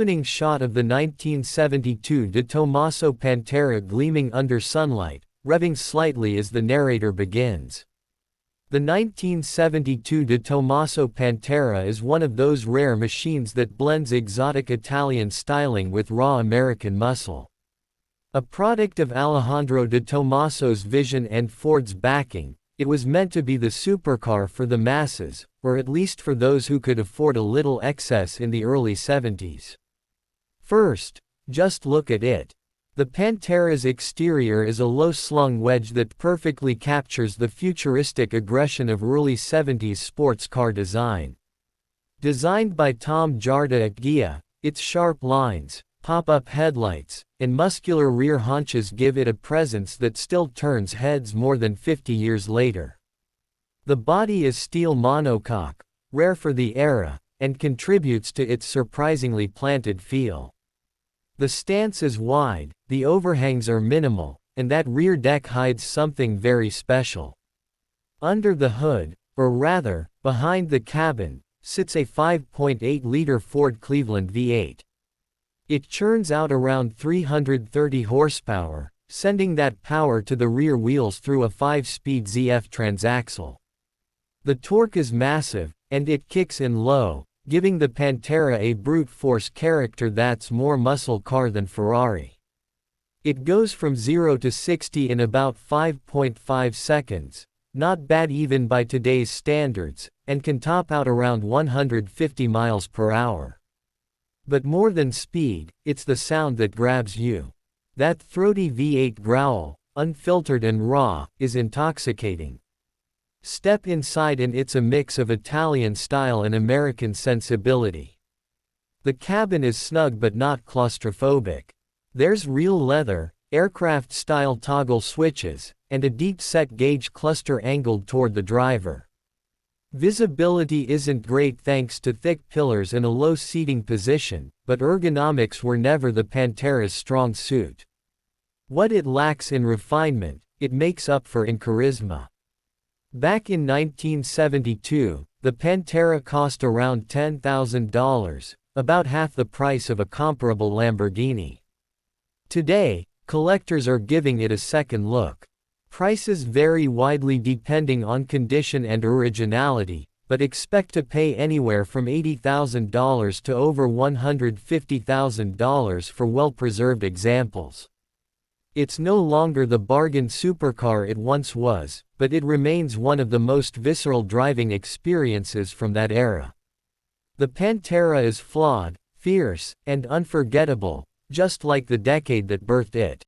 opening shot of the 1972 de Tomaso Pantera gleaming under sunlight, revving slightly as the narrator begins. The 1972 de Tomaso Pantera is one of those rare machines that blends exotic Italian styling with raw American muscle. A product of Alejandro de Tomaso's vision and Ford's backing, it was meant to be the supercar for the masses, or at least for those who could afford a little excess in the early 70s. First, just look at it. The Pantera's exterior is a low-slung wedge that perfectly captures the futuristic aggression of early 70s sports car design. Designed by Tom Tjaarda at Ghia, its sharp lines, pop-up headlights, and muscular rear haunches give it a presence that still turns heads more than 50 years later. The body is steel monocoque, rare for the era, and contributes to its surprisingly planted feel. The stance is wide, the overhangs are minimal, and that rear deck hides something very special. Under the hood, or rather, behind the cabin, sits a 5.8-liter Ford Cleveland V8. It churns out around 330 horsepower, sending that power to the rear wheels through a 5-speed ZF transaxle. The torque is massive, and it kicks in low, giving the Pantera a brute force character that's more muscle car than Ferrari. It goes from 0 to 60 in about 5.5 seconds, not bad even by today's standards, and can top out around 150 miles per hour. But more than speed, it's the sound that grabs you. That throaty V8 growl, unfiltered and raw, is intoxicating. Step inside and it's a mix of Italian style and American sensibility. The cabin is snug but not claustrophobic. There's real leather, aircraft-style toggle switches, and a deep-set gauge cluster angled toward the driver. Visibility isn't great thanks to thick pillars and a low seating position, but ergonomics were never the Pantera's strong suit. What it lacks in refinement, it makes up for in charisma. Back in 1972, the Pantera cost around $10,000, about half the price of a comparable Lamborghini. Today, collectors are giving it a second look. Prices vary widely depending on condition and originality, but expect to pay anywhere from $80,000 to over $150,000 for well-preserved examples. It's no longer the bargain supercar it once was, but it remains one of the most visceral driving experiences from that era. The Pantera is flawed, fierce, and unforgettable, just like the decade that birthed it.